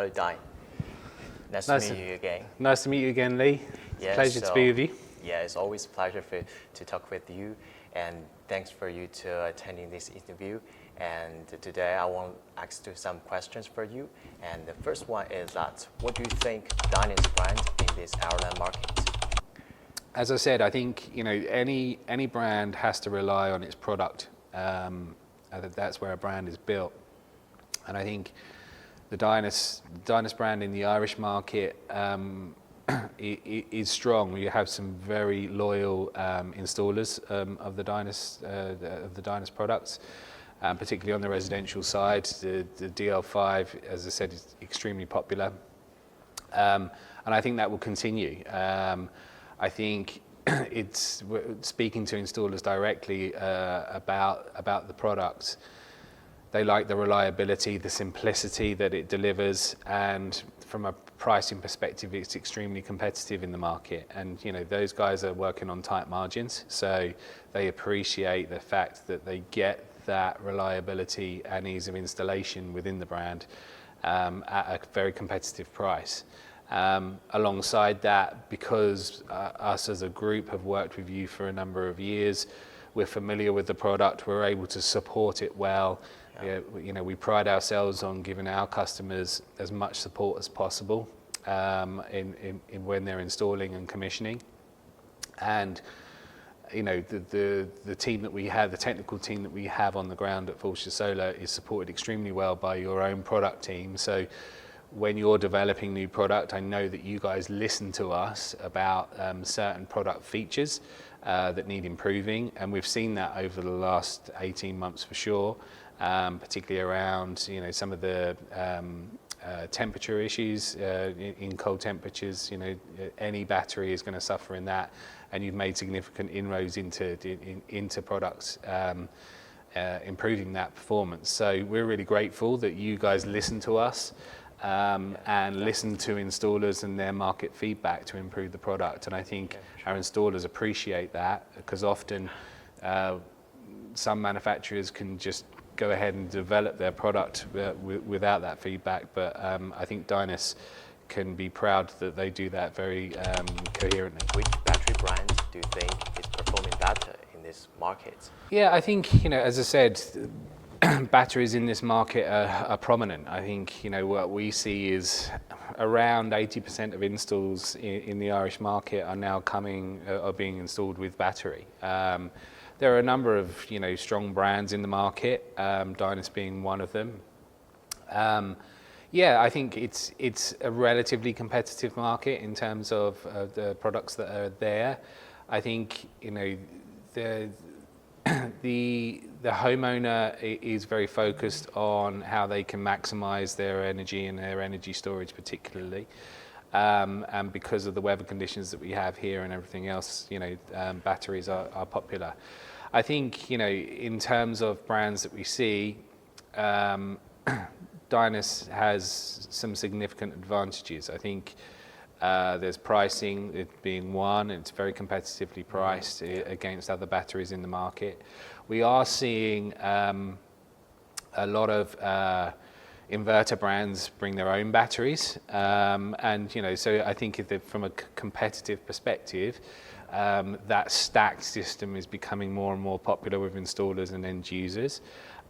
Hello, Dine. Nice to meet you again. Nice to meet you again, Lee. It's a pleasure to be with you. Yeah, it's always a pleasure to talk with you, and thanks for you to attending this interview. And today I want to ask you some questions for you. And the first one is that, what do you think Dyness brand in this Ireland market? As I said, I think any brand has to rely on its product. That's where a brand is built. And I think the Dyness brand in the Irish market is strong. We have some very loyal installers of the Dyness products, particularly on the residential side. The DL5, as I said, is extremely popular, and I think that will continue. I think it's speaking to installers directly about the products. They like the reliability, the simplicity that it delivers, and from a pricing perspective, it's extremely competitive in the market. And those guys are working on tight margins, so they appreciate the fact that they get that reliability and ease of installation within the brand at a very competitive price. Alongside that, because us as a group have worked with you for a number of years, we're familiar with the product, we're able to support it well. We pride ourselves on giving our customers as much support as possible in when they're installing and commissioning. And the team that we have, the technical team that we have on the ground at Fulshire Solar, is supported extremely well by your own product team. So when you're developing new product, I know that you guys listen to us about certain product features that need improving, and we've seen that over the last 18 months for sure, particularly around some of the temperature issues in cold temperatures. Any battery is going to suffer in that, and you've made significant inroads into products improving that performance. So we're really grateful that you guys listen to us and listen to installers and their market feedback to improve the product. And I think our installers appreciate that, because often some manufacturers can just go ahead and develop their product without that feedback. But I think Dyness can be proud that they do that very coherently. Which battery brand do you think is performing better in this market? Yeah, I think, as I said, batteries in this market are prominent. I think what we see is around 80% of installs in the Irish market are now being installed with battery. There are a number of strong brands in the market, Dyness being one of them. I think it's a relatively competitive market in terms of the products that are there. I think the homeowner is very focused on how they can maximize their energy and their energy storage particularly. And because of the weather conditions that we have here and everything else, batteries are popular. I think, in terms of brands that we see, Dyness has some significant advantages. I think there's pricing, it being one, it's very competitively priced against other batteries in the market. We are seeing a lot of inverter brands bring their own batteries, and so I think from a competitive perspective, that stacked system is becoming more and more popular with installers and end users.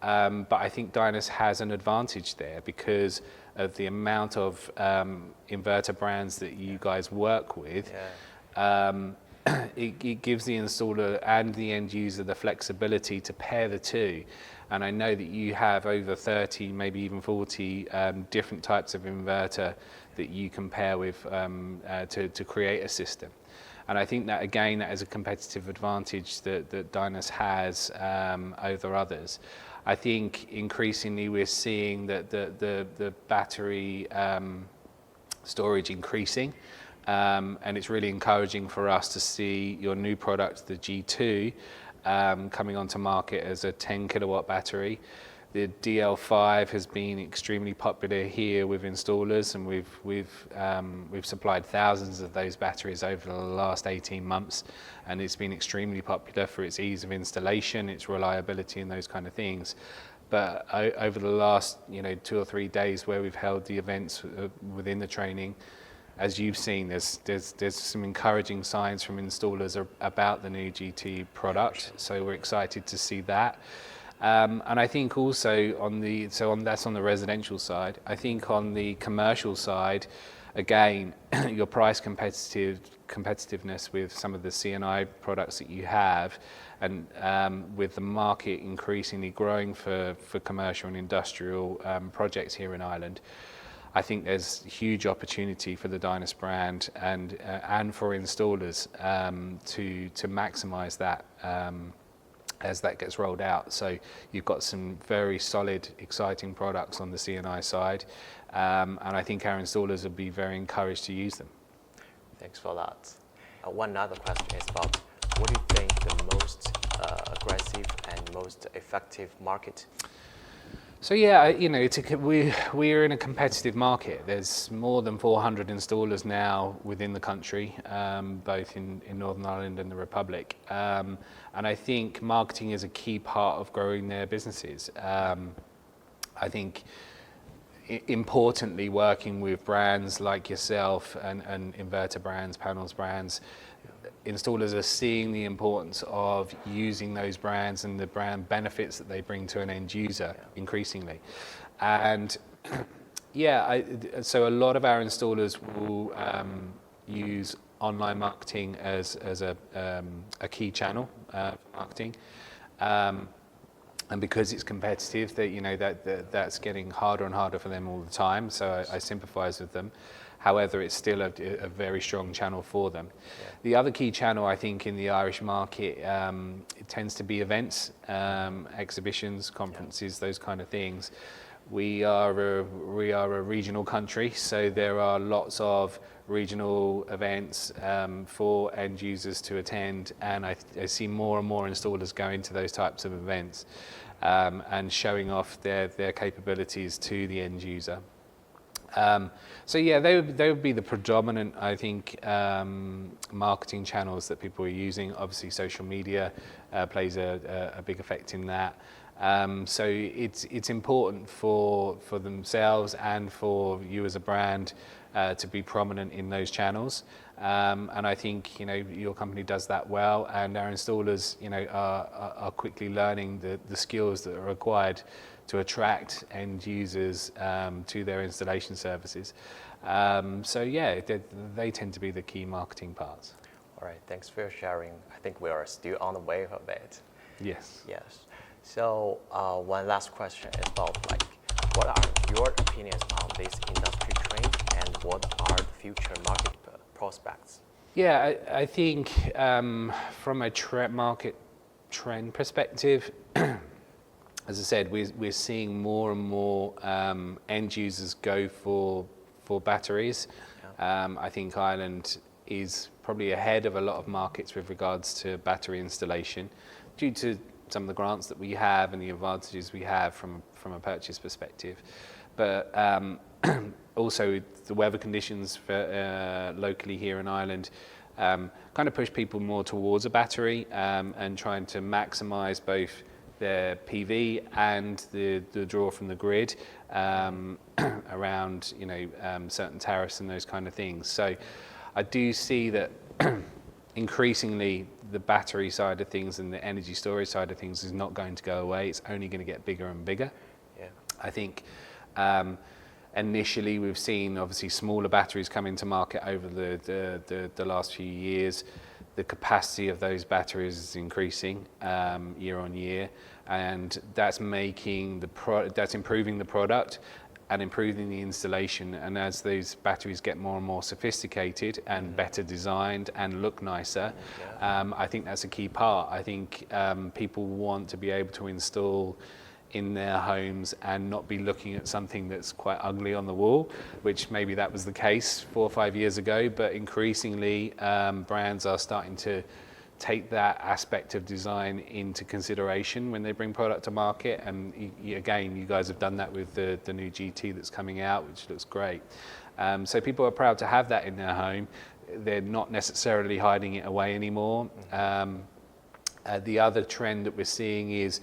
But I think Dyness has an advantage there because of the amount of inverter brands that you guys work with. It gives the installer and the end user the flexibility to pair the two. And I know that you have over 30, maybe even 40 different types of inverter that you can pair with to create a system. And I think that, again, that is a competitive advantage that Dyness has over others. I think increasingly we're seeing that the battery storage increasing, and it's really encouraging for us to see your new product, the G2, coming onto market as a 10 kilowatt battery. The DL5 has been extremely popular here with installers, and we've supplied thousands of those batteries over the last 18 months, and it's been extremely popular for its ease of installation, its reliability, and those kind of things. but over the last 2 or 3 days where we've held the events within the training, as you've seen, there's some encouraging signs from installers about the new GT product. So we're excited to see that. And I think also that's on the residential side. I think on the commercial side, again, your price competitiveness with some of the C&I products that you have, and with the market increasingly growing for commercial and industrial projects here in Ireland, I think there's huge opportunity for the Dyness brand and for installers to maximise that as that gets rolled out. So you've got some very solid, exciting products on the C&I side, and I think our installers will be very encouraged to use them. Thanks for that. One other question is about, what do you think the most aggressive and most effective market? So yeah, we're in a competitive market. There's more than 400 installers now within the country, both in Northern Ireland and the Republic. And I think marketing is a key part of growing their businesses. I think importantly, working with brands like yourself and inverter brands, panels brands, installers are seeing the importance of using those brands and the brand benefits that they bring to an end user increasingly. And so a lot of our installers will use online marketing as a key channel for marketing. And because it's competitive, that's getting harder and harder for them all the time. So I sympathise with them. However, it's still a very strong channel for them. Yeah. The other key channel, I think, in the Irish market, it tends to be events, exhibitions, conferences, those kind of things. We are a regional country, so there are lots of regional events for end users to attend, and I see more and more installers going to those types of events and showing off their capabilities to the end user. So yeah, they would be the predominant, I think, marketing channels that people are using. Obviously, social media plays a big effect in that. So it's important for themselves and for you as a brand to be prominent in those channels. And I think your company does that well, and our installers are quickly learning the skills that are required to attract end users to their installation services. So yeah, they tend to be the key marketing parts. All right, thanks for sharing. I think we are still on the way of it. Yes. Yes. So one last question is about, what are your opinions on this industry trend, and what are the future market prospects? Yeah, I think from a market trend perspective, as I said, we're seeing more and more end users go for batteries. Yeah. I think Ireland is probably ahead of a lot of markets with regards to battery installation, due to some of the grants that we have and the advantages we have from a purchase perspective. But also the weather conditions for locally here in Ireland kind of push people more towards a battery and trying to maximise both their PV and the draw from the grid around certain tariffs and those kind of things. So I do see that increasingingly the battery side of things and the energy storage side of things is not going to go away. It's only going to get bigger and bigger. Yeah. I think initially we've seen obviously smaller batteries come into market over the last few years. The capacity of those batteries is increasing year on year, and that's making that's improving the product and improving the installation. And as those batteries get more and more sophisticated and better designed and look nicer, I think that's a key part. I think people want to be able to install in their homes and not be looking at something that's quite ugly on the wall, which maybe that was the case 4 or 5 years ago, but increasingly brands are starting to take that aspect of design into consideration when they bring product to market. And again, you guys have done that with the new GT that's coming out, which looks great. So people are proud to have that in their home. They're not necessarily hiding it away anymore. The other trend that we're seeing is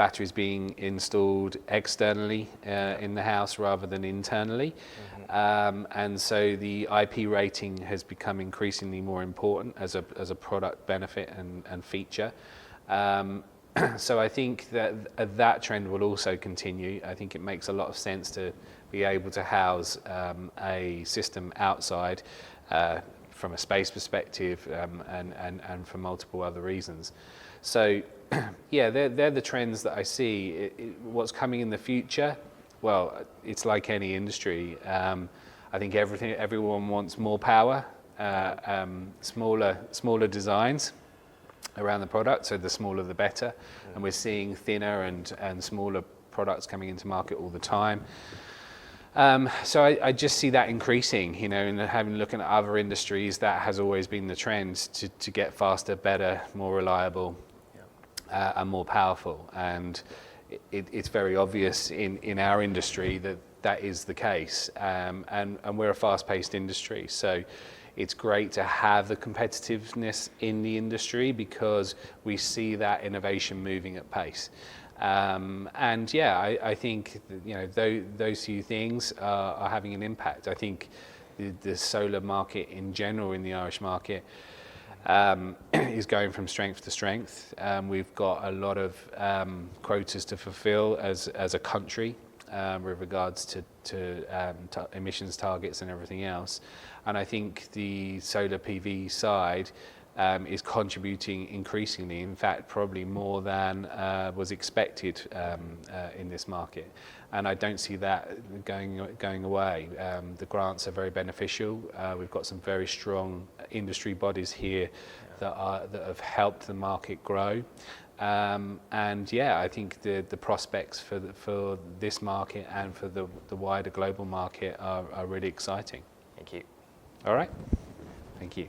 batteries being installed externally in the house rather than internally. And so the IP rating has become increasingly more important as a product benefit and feature. So I think that trend will also continue. I think it makes a lot of sense to be able to house a system outside from a space perspective and for multiple other reasons. So yeah, they're the trends that I see. What's coming in the future? Well, it's like any industry. I think everyone wants more power, smaller designs around the product, so the smaller the better. And we're seeing thinner and smaller products coming into market all the time. So I just see that increasing, and having a look at other industries, that has always been the trend to get faster, better, more reliable, and more powerful. And it's very obvious in our industry that is the case. And we're a fast-paced industry, so it's great to have the competitiveness in the industry because we see that innovation moving at pace. And yeah, I think those few things are having an impact. I think the solar market in general in the Irish market is going from strength to strength. We've got a lot of quotas to fulfill as a country with regards to emissions targets and everything else. And I think the solar PV side is contributing increasingly, in fact, probably more than was expected in this market. And I don't see that going away. The grants are very beneficial. We've got some very strong industry bodies here that have helped the market grow. And yeah, I think the prospects for this market and for the wider global market are really exciting. Thank you. All right. Thank you.